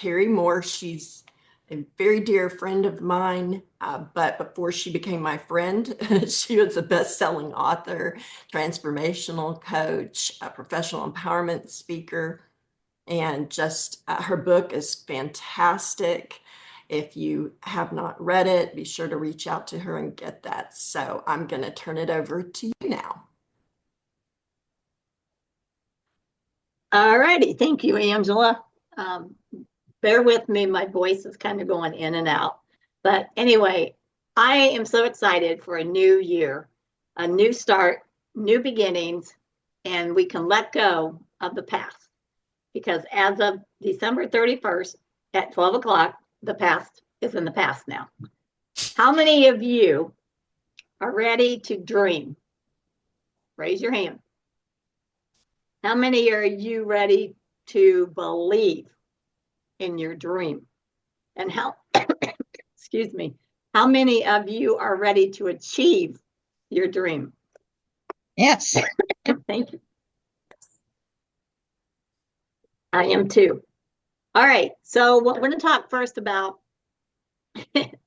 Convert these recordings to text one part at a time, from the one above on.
Terri Moore. She's a very dear friend of mine, but before she became my friend, she was a best-selling author, transformational coach, a professional empowerment speaker, and just her book is fantastic. If you have not read it, be sure to reach out to her and get that. So I'm going to turn it over to you now. All righty. Thank you, Angela. Bear with me. My voice is kind of going in and out. But anyway, I am so excited for a new year, a new start, new beginnings, and we can let go of the past. Because as of December 31st at 12 o'clock, the past is in the past now. How many of you are ready to dream? Raise your hand. How many are you ready to believe in your dream? And how, excuse me, how many of you are ready to achieve your dream? Yes. Thank you. I am too. All right. So we're going to talk first about,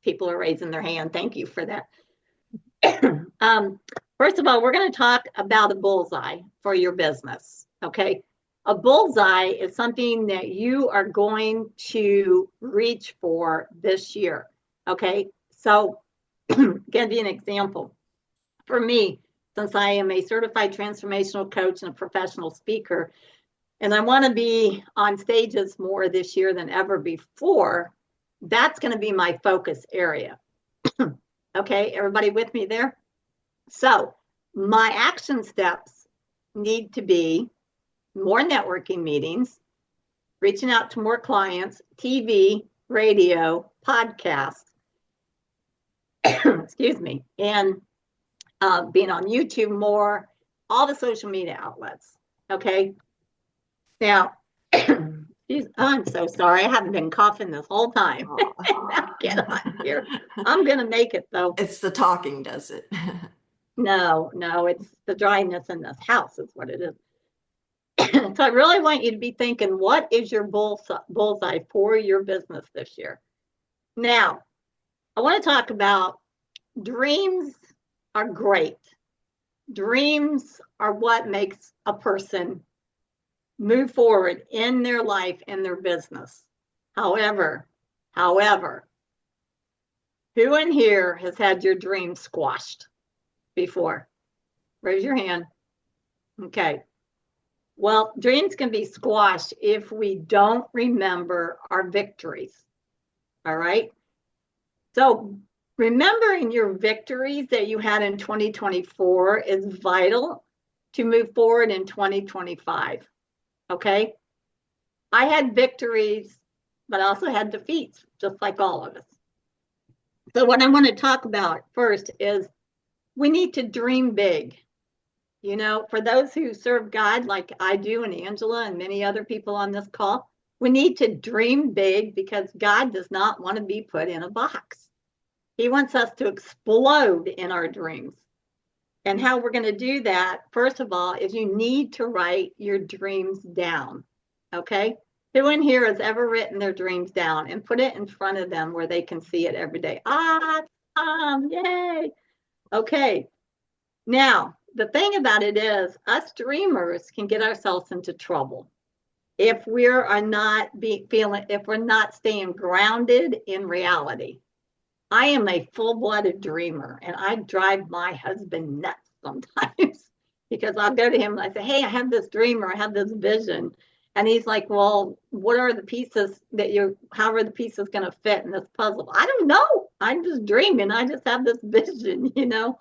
people are raising their hand. Thank you for that. First of all, we're going to talk about a bullseye for your business. Okay. A bullseye is something that you are going to reach for this year. Okay. So, give you an example. For me, since I am a certified transformational coach and a professional speaker, and I want to be on stages more this year than ever before, that's going to be my focus area. Okay, everybody with me there? So my action steps need to be more networking meetings, reaching out to more clients, TV, radio, podcasts, excuse me, and being on YouTube more, all the social media outlets. Okay. Now, I'm so sorry. I haven't been coughing this whole time. Get on here. I'm going to make it, though. It's the talking, does it? No, it's the dryness in this house is what it is. So I really want you to be thinking, what is your bullseye for your business this year? Now, I want to talk about dreams are great. Dreams are what makes a person move forward in their life and their business. However, who in here has had your dream squashed before? Raise your hand. Okay. Well, dreams can be squashed if we don't remember our victories. All right. So remembering your victories that you had in 2024 is vital to move forward in 2025. Okay. I had victories, but I also had defeats, just like all of us. So what I want to talk about first is we need to dream big. You know, for those who serve God like I do and Angela and many other people on this call, we need to dream big because God does not want to be put in a box. He wants us to explode in our dreams. And how we're going to do that, first of all, is you need to write your dreams down. Okay? Who in here has ever written their dreams down and put it in front of them where they can see it every day? Yay. Okay. Now, the thing about it is, us dreamers can get ourselves into trouble if we are not if we're not staying grounded in reality. I am a full-blooded dreamer, and I drive my husband nuts sometimes because I'll go to him and I say, "Hey, I have this dream or I have this vision," and he's like, "Well, what are the pieces how are the pieces going to fit in this puzzle?" I don't know. I'm just dreaming. I just have this vision, you know.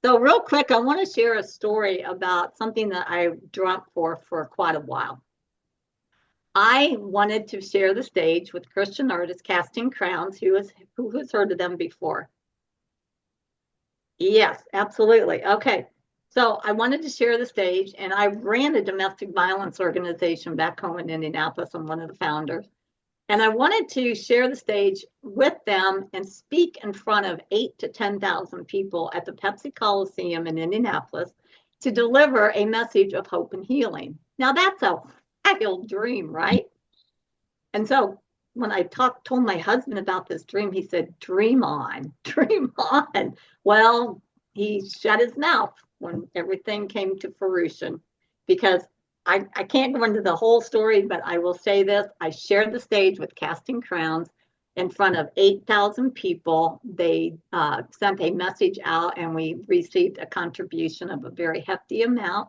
So real quick, I want to share a story about something that I dreamt for quite a while. I wanted to share the stage with Christian artist Casting Crowns, who has heard of them before? Yes, absolutely. Okay. So I wanted to share the stage, and I ran a domestic violence organization back home in Indianapolis. I'm one of the founders. And I wanted to share the stage with them and speak in front of 8,000 to 10,000 people at the Pepsi Coliseum in Indianapolis to deliver a message of hope and healing. Now that's a wild dream, right? And so when I told my husband about this dream, he said, dream on, dream on. Well, he shut his mouth when everything came to fruition, because I can't go into the whole story, but I will say this. I shared the stage with Casting Crowns in front of 8,000 people. They sent a message out, and we received a contribution of a very hefty amount.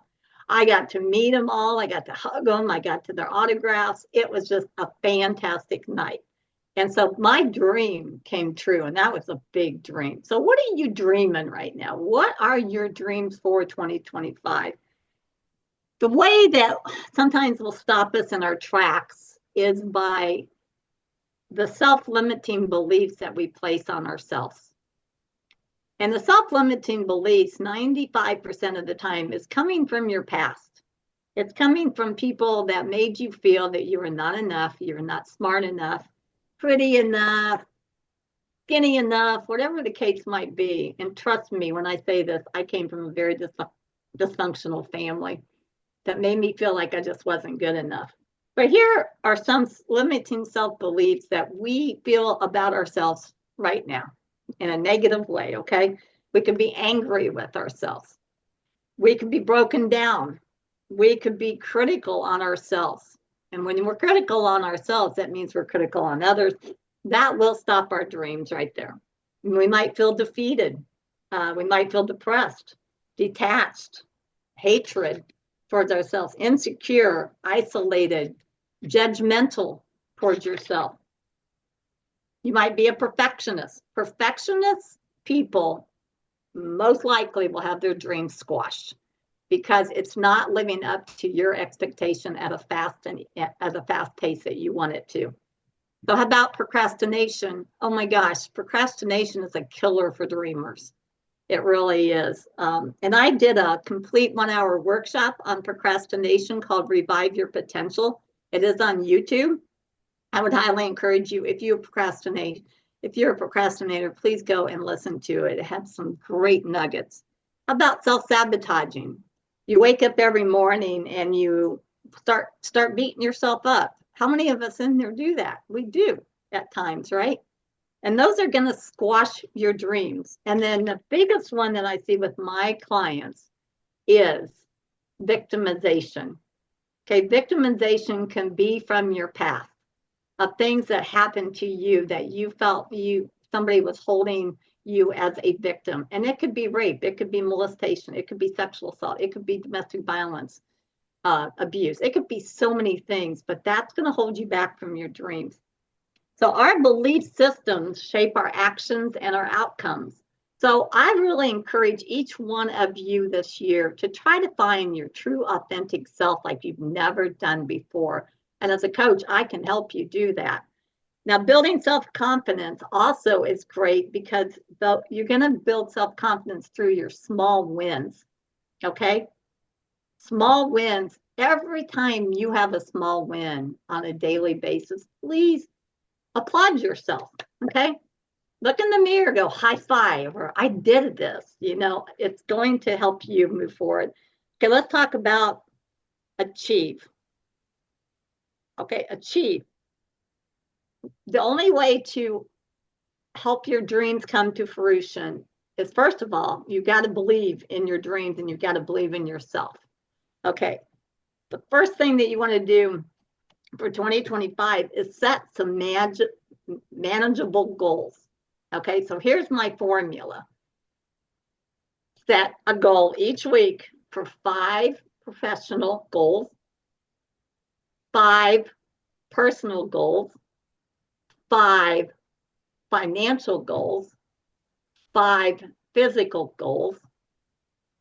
I got to meet them all. I got to hug them. I got to their autographs. It was just a fantastic night. And so my dream came true, and that was a big dream. So what are you dreaming right now? What are your dreams for 2025? The way that sometimes will stop us in our tracks is by the self-limiting beliefs that we place on ourselves. And the self-limiting beliefs, 95% of the time, is coming from your past. It's coming from people that made you feel that you were not enough, you're not smart enough, pretty enough, skinny enough, whatever the case might be. And trust me, when I say this, I came from a very dysfunctional family that made me feel like I just wasn't good enough. But here are some limiting self-beliefs that we feel about ourselves right now in a negative way, okay? We could be angry with ourselves. We could be broken down. We could be critical on ourselves. And when we're critical on ourselves, that means we're critical on others. That will stop our dreams right there. We might feel defeated. We might feel depressed, detached, hatred towards ourselves, insecure, isolated, judgmental towards yourself. You might be a perfectionist. Perfectionist people most likely will have their dreams squashed because it's not living up to your expectation at a fast pace that you want it to. So how about procrastination? Oh my gosh, procrastination is a killer for dreamers. It really is. And I did a complete 1-hour workshop on procrastination called Revive Your Potential. It is on YouTube. I would highly encourage you, if you're a procrastinator, please go and listen to it. It had some great nuggets. How about self-sabotaging? You wake up every morning and you start beating yourself up. How many of us in there do that? We do at times, right? And those are going to squash your dreams. And then the biggest one that I see with my clients is victimization. Okay, victimization can be from your past, of things that happened to you that you felt somebody was holding you as a victim. And it could be rape, it could be molestation, it could be sexual assault, it could be domestic violence, abuse. It could be so many things, but that's going to hold you back from your dreams. So our belief systems shape our actions and our outcomes. So I really encourage each one of you this year to try to find your true, authentic self like you've never done before. And as a coach, I can help you do that. Now, building self-confidence also is great because you're going to build self-confidence through your small wins, okay? Small wins. Every time you have a small win on a daily basis, please applaud yourself, okay? Look in the mirror, go high five, or I did this. You know, it's going to help you move forward. Okay, let's talk about achieve. Okay, achieve. The only way to help your dreams come to fruition is, first of all, you got to believe in your dreams and you got to believe in yourself. Okay, the first thing that you want to do for 2025 is set some manageable goals. Okay, so here's my formula. Set a goal each week for 5 professional goals, 5 personal goals, 5 financial goals, 5 physical goals,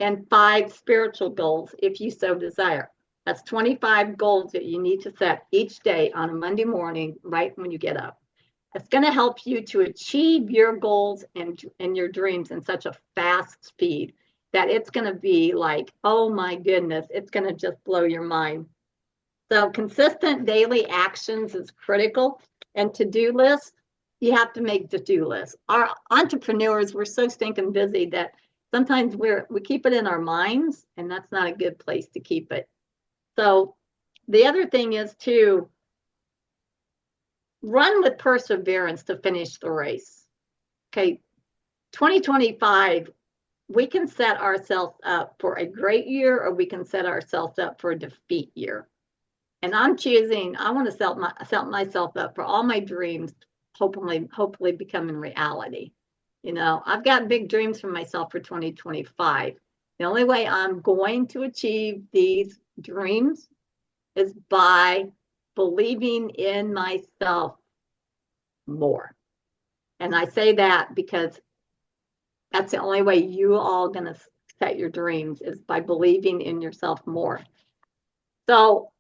and 5 spiritual goals if you so desire. That's 25 goals that you need to set each day on a Monday morning, right when you get up. It's going to help you to achieve your goals and your dreams in such a fast speed that it's going to be like, oh my goodness, it's going to just blow your mind. So consistent daily actions is critical. And to-do lists, you have to make to-do lists. Our entrepreneurs, we're so stinking busy that sometimes we keep it in our minds, and that's not a good place to keep it. So the other thing is too, run with perseverance to finish the race. Okay, 2025, we can set ourselves up for a great year, or we can set ourselves up for a defeat year. And I'm choosing, I want to set myself up for all my dreams, hopefully becoming reality. You know, I've got big dreams for myself for 2025. The only way I'm going to achieve these dreams is by believing in myself more. And I say that because that's the only way you all going to set your dreams, is by believing in yourself more. So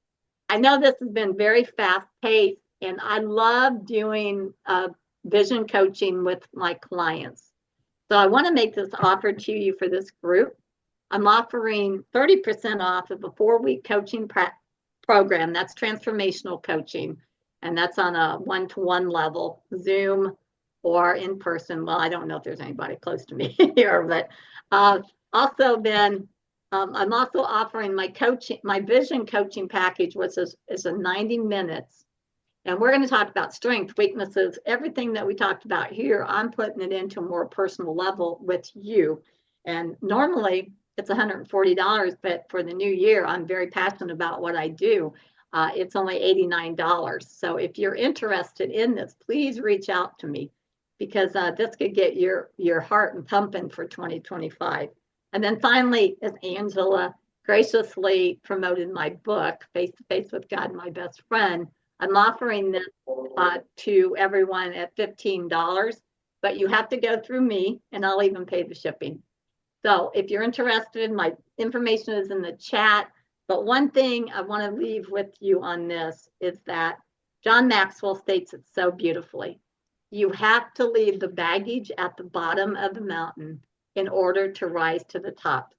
I know this has been very fast paced, and I love doing vision coaching with my clients. So I want to make this offer to you for this group. I'm offering 30% off of a 4-week coaching program. That's transformational coaching. And that's on a 1-to-1 level, Zoom or in person. Well, I don't know if there's anybody close to me here, but also then I'm also offering my vision coaching package, which is a 90 minutes. And we're going to talk about strengths, weaknesses, everything that we talked about here. I'm putting it into a more personal level with you. And normally it's $140, but for the new year, I'm very passionate about what I do. It's only $89. So if you're interested in this, please reach out to me, because this could get your heart pumping for 2025. And then finally, as Angela graciously promoted my book, Face to Face with God, My Best Friend, I'm offering this to everyone at $15, but you have to go through me, and I'll even pay the shipping. So if you're interested, my information is in the chat. But one thing I want to leave with you on this is that John Maxwell states it so beautifully. You have to leave the baggage at the bottom of the mountain in order to rise to the top.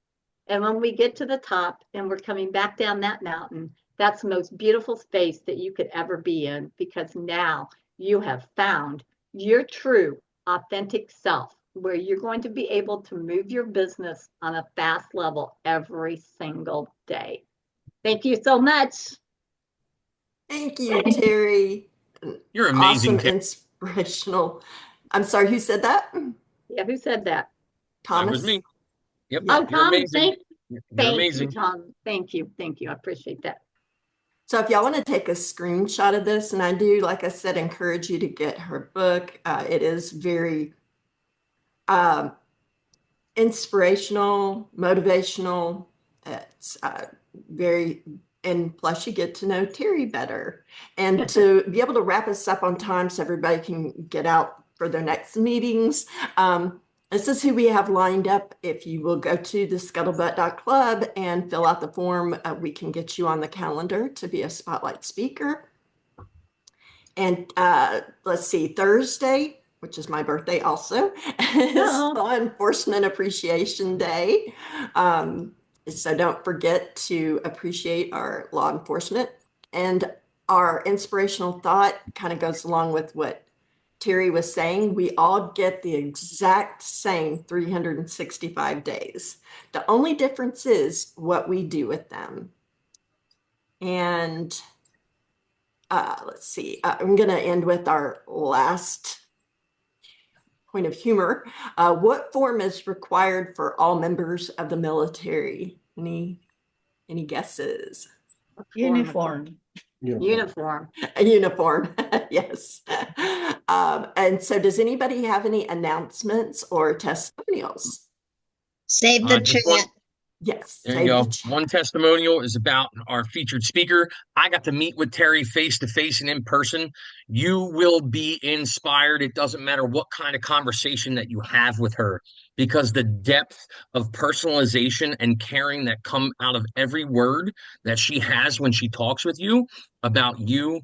And when we get to the top and we're coming back down that mountain, that's the most beautiful space that you could ever be in, because now you have found your true, authentic self, where you're going to be able to move your business on a fast level every single day. Thank you so much. Thank you, Terri. You're amazing, Awesome, inspirational. I'm sorry, who said that? Yeah, who said that? Thomas? That was me. Yep. Oh, Tom, thank amazing. you, Tom. Thank you. I appreciate that. So if y'all want to take a screenshot of this, and I do, like I said, encourage you to get her book. It is very inspirational, motivational. It's very, and plus you get to know Terri better. And to be able to wrap us up on time so everybody can get out for their next meetings. This is who we have lined up. If you will go to the scuttlebutt.club and fill out the form, we can get you on the calendar to be a spotlight speaker. And let's see, Thursday, which is my birthday also, is Law Enforcement Appreciation Day. So don't forget to appreciate our law enforcement. And our inspirational thought kind of goes along with what Terri was saying. We all get the exact same 365 days. The only difference is what we do with them. And let's see, I'm going to end with our last point of humor. What form is required for all members of the military? Any guesses? Uniform. Uniform. A uniform, yes. And so does anybody have any announcements or testimonials? Save the chat. Yes. There you go. One testimonial is about our featured speaker. I got to meet with Terri face to face and in person. You will be inspired. It doesn't matter what kind of conversation that you have with her, because the depth of personalization and caring that come out of every word that she has when she talks with you, about your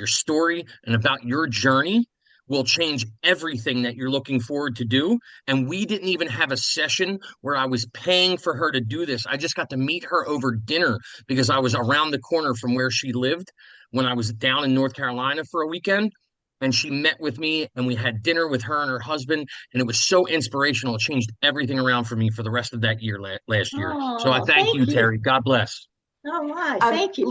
story, and about your journey will change everything that you're looking forward to do. And we didn't even have a session where I was paying for her to do this. I just got to meet her over dinner because I was around the corner from where she lived when I was down in North Carolina for a weekend. And she met with me and we had dinner with her and her husband. And it was so inspirational. It changed everything around for me for the rest of that year, last year. So I thank you, Terri. God bless. All right. Thank you.